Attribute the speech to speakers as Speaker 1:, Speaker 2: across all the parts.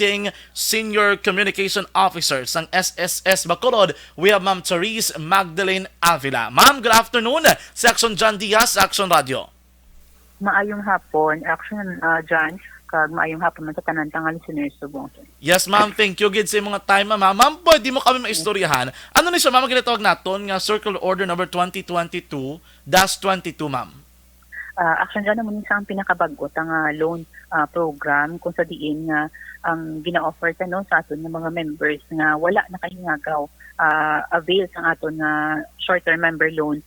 Speaker 1: Acting Senior Communication Officer ng SSS Bacolod. We have Ma'am Therese Magdalene Avila. Ma'am, good afternoon. Section John Diaz, Action Radio.
Speaker 2: Maayong hapon, Action John, kag maayong hapon man sa tanan nga listeners subong.
Speaker 1: Yes, ma'am. Thank you gid sa mga time, ma'am. Ma'am, pwede mo kami maistoryahan. Ano ni siya, ma'am, ginatawag naton nga Circle Order number 2022-22, ma'am?
Speaker 2: Action John naman sa ang pinakabagot ang loan program kung sa diin nga ang gina-offer no, sa aton ng mga members nga wala na kahingagaw avail sa aton nga short-term member loan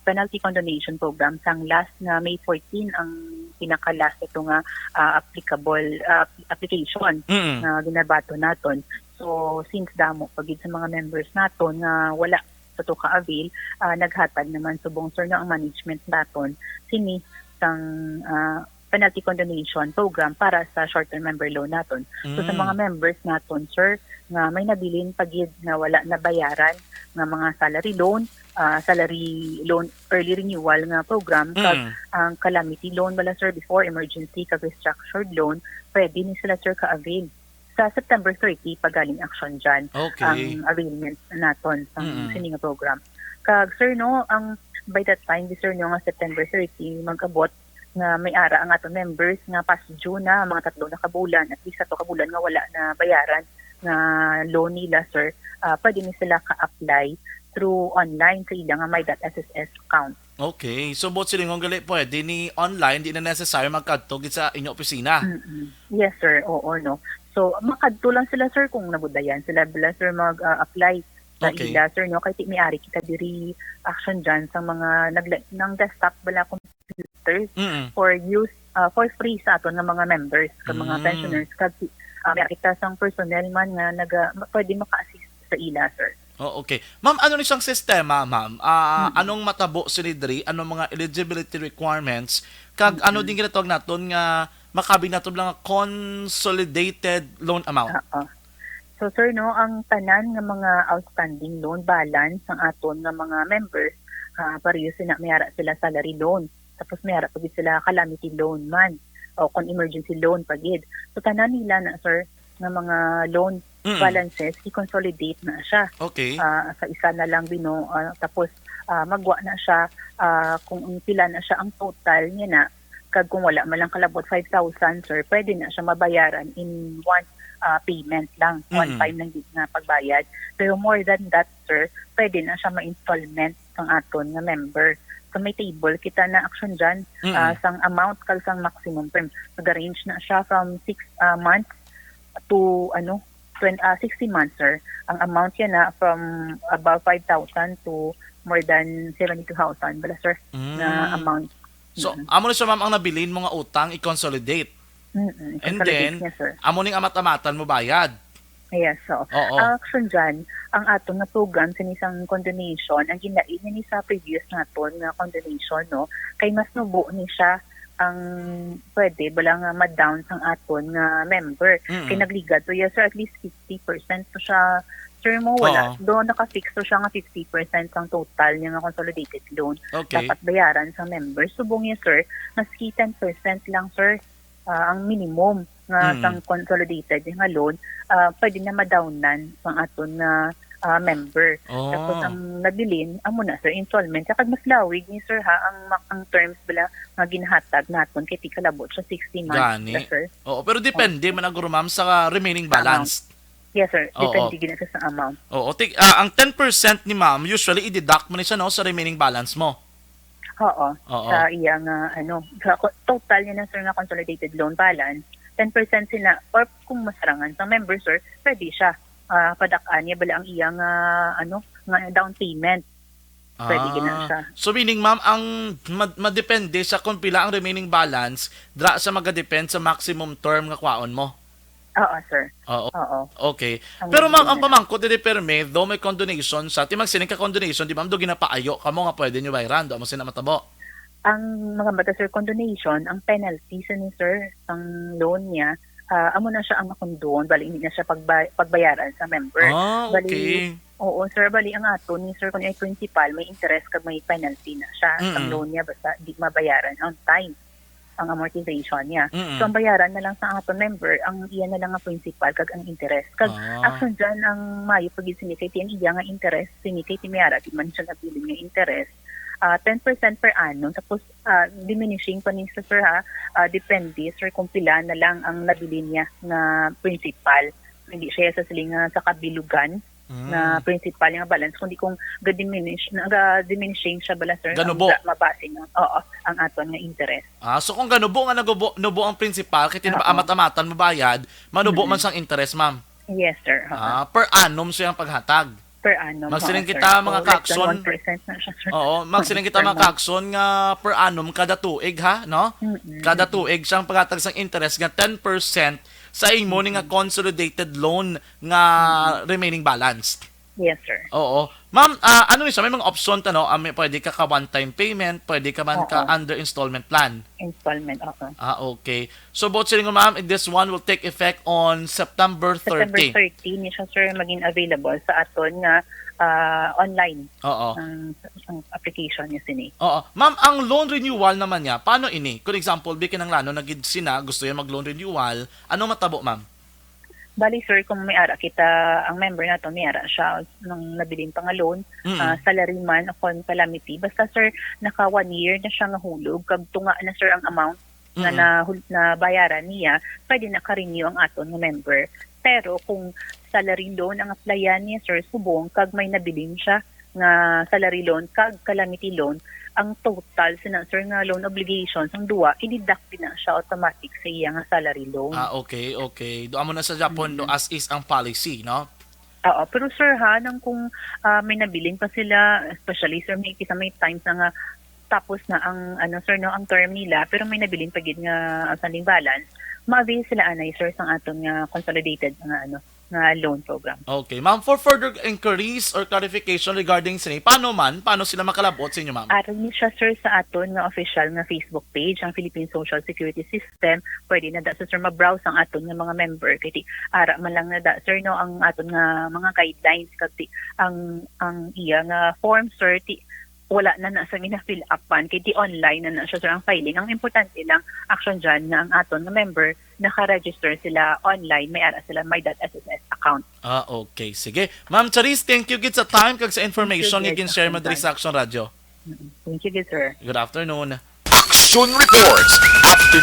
Speaker 2: penalty condonation program sang last na May 14 ang pinaka-last ito nga applicable application na ginabato naton. So since damo pagid sa mga members naton nga wala sa to ka-avail, naghatag naman subong sir na ang management naton sini sang penalty condonation program para sa short-term member loan naton. So sa mga members naton sir nga may nabilin pagid nga wala na bayaran nga mga salary loan early renewal nga program kag ang calamity loan bala sir before emergency kag restructured loan pwede ni sila sir ka-avail sa September 30 pagaling action dyan ang availment naton sa sining program. Kag sir no ang by that time sir no nga September 30 mag-abot nga may ara ang ato members nga past June na mga 3 na kabulan at least 3 kabulan nga wala na bayaran nga loan nila sir pwede ni sila ka-apply through online sa ilang my.sss account.
Speaker 1: Okay. So, both silingon gali pwede ni online, di na necessary magkadto sa inyong opisina.
Speaker 2: Yes, sir. Oo, no. So, makadto lang sila, sir, kung nabudayan sila bala, sir, mag-apply sa ila, sir, no? Kahit may-ari kita diri action dyan sa mga ng desktop bala computers for use, for free sa aton ng mga members, ka mga pensioners, kasi may kita sang personnel man nga pwede maka-assist sa ila, sir.
Speaker 1: Oh, okay. Ma'am, ano ni siyang sistema, ma'am? Anong matabo sinidri? Anong mga eligibility requirements? Kag ano din ginatawag naton nga makabi naton lang consolidated loan amount?
Speaker 2: So sir no, ang tanan nga mga outstanding loan balance ang aton nga mga members pareho sila mayara sila salary loan. Tapos mayara pagid sila calamity loan man o kon emergency loan pagid. So tanan nila na sir nga mga loan balances i-consolidate na siya.
Speaker 1: Okay.
Speaker 2: Sa isa na lang tapos magwa na siya kung pila na siya ang total niya na kag kung wala man lang kalabot 5,000 sir pwede na siya mabayaran in one payment lang, one time lang na pagbayad. Pero more than that sir pwede na siya ma-installment ng aton nga member. So may table kita na action dyan sang amount kag sang maximum term. Nag-arrange na siya from 6 months to 60 months, sir. Ang amount yan na from above 5,000 to more than 72,000 bala, sir, na amount.
Speaker 1: So, amo na siya, ma'am, ang nabilin mga utang, i-consolidate. And then,
Speaker 2: niya,
Speaker 1: amo ning amat-amatan mo bayad.
Speaker 2: Yes, so. Action dyan, ang atong na program sa isang condonation, ang ginain ni sa previous naton na condonation, no, kay mas nubo ni siya ang pwede bala nga ma-down sang aton nga member. Kay nagligad to yes sir at least 50% to siya sir mo wala doon naka-fix to siya nga 50% ang total niya nga consolidated loan dapat bayaran sa member. Subong yes sir maski 10% lang sir ang minimum nga sang consolidated nga loan pwede na ma-downan sang aton nga member. Tapos ang nabilin amo na sir installment kag mas lawig ni sir ha ang terms bala nga ginhatag naton kay tikalabot sa 60 months na, sir.
Speaker 1: Oo, pero depende man ang ma'am sa remaining balance.
Speaker 2: Yes sir, depende gina sa amount.
Speaker 1: Oo, ang 10% ni ma'am usually i-deduct mo ni siya no sa remaining balance mo.
Speaker 2: Oo. Sa iyang sa total niya na sir nga consolidated loan balance 10% sila or kung masarangan sa member sir pwede siya padakaan niya bala ang iyang nga down payment. Pwede gina siya.
Speaker 1: So meaning ma'am ang madepende sa kung pila ang remaining balance dra sa magadepend sa maximum term nga kwaon mo.
Speaker 2: Oo sir.
Speaker 1: Oo. Okay.
Speaker 2: Ang
Speaker 1: pero ma'am ang pamangko dili perme do may condonation sa ti magsining ka condonation di ma'am do ginapaayo kamo nga pwede nyo bayaran do mo sina matabo.
Speaker 2: Ang mga bata sir condonation ang penalty sa ni sir ang loan niya amo na siya ang makondon, bali hindi na siya pagbayaran sa member.
Speaker 1: Okay.
Speaker 2: Bali, oo, sir, bali ang ato ni sir kung ay principal, may interest kag may penalty na siya. Ang loan niya basta hindi mabayaran on time. ang amortization niya.
Speaker 1: Mm-mm.
Speaker 2: So ang bayaran na lang sa aton member ang iya na lang ang principal kag ang interest. Kag action dyan ang mayo pag sinikay ti iya nga interest sinikay ti mayara di man siya nabilin nga interest. 10% per annum tapos diminishing pa ni sir ha, depende sir kung pila na lang ang nabili niya na principal. Hindi siya sa silinga sa kabilugan na principal nga balance kundi kung diminishing siya bala sir
Speaker 1: Ganubo.
Speaker 2: ang mabase nga ang aton nga interest.
Speaker 1: So kung ganubo nga nubo ang principal kay amat-amatan mabayad, manubo man sang interest, ma'am.
Speaker 2: Yes sir.
Speaker 1: Per annum siya ang paghatag.
Speaker 2: Per annum.
Speaker 1: Magsiling kita mga kakson.
Speaker 2: 1% na siya sir.
Speaker 1: Oo, magsiling kita mga kakson nga per annum kada tuig ha, no? Kada tuig siyang paghatag sang interest nga 10% sa imo ni nga consolidated loan nga remaining balance.
Speaker 2: Yes sir.
Speaker 1: Oo. Ma'am, ano ni siya? May mga option ta no? Pwede ka one-time payment, pwede ka man ka under installment plan.
Speaker 2: Installment,
Speaker 1: Okay. So both siling ma'am, this one will take effect on September 30.
Speaker 2: September 30 ni siya sir maging available sa aton nga online.
Speaker 1: Oo.
Speaker 2: Ang application niya sini.
Speaker 1: Oo. Ma'am, ang loan renewal naman niya, paano ini? For example, bikin ng lano, nagid sina, gusto niya mag-loan renewal, ano matabo, ma'am?
Speaker 2: Bali sir, kung may ara kita, ang member na to, may ara siya nung nabiling pang loan, salary man, upon calamity. Basta sir, naka 1 year na siya nahulog, kag tunga na sir ang amount na bayaran niya, pwede naka-renew ang aton ng member. Pero kung salary loan ang applyan niya sir, subong, kag may nabiling siya nga salary loan, kag calamity loan, ang total sir nga loan obligations ang duwa i-deduct na siya automatic sa iya nga salary loan.
Speaker 1: Okay. Doon mo na sa Japan do as is ang policy, no?
Speaker 2: Oo, pero sir ha, nang kung may nabiling pa sila, especially sir may times na nga tapos na ang sir no ang term nila pero may nabiling pa gid nga outstanding balance, ma-avail sila anay sir sang aton nga consolidated nga nga loan program.
Speaker 1: Okay, ma'am, for further inquiries or clarification regarding sini, paano sila makalabot sa inyo, ma'am?
Speaker 2: Aral ni siya sir sa aton nga official nga Facebook page, ang Philippine Social Security System. Pwede na da sir ma-browse ang aton nga mga member kay ara man lang na da sir no ang aton nga mga guidelines kay ang iya nga form sir wala na sa mina-fill upan kay online na siya sir ang filing. Ang importante lang action dyan na ang aton nga member naka-register sila online, may ara sila may .sss account.
Speaker 1: Okay. Sige. Ma'am Charis, thank you gid sa time kag sa information nga gin-share mo diri sa Action Radio.
Speaker 2: Thank you, good sir.
Speaker 1: Good afternoon.
Speaker 3: Action Reports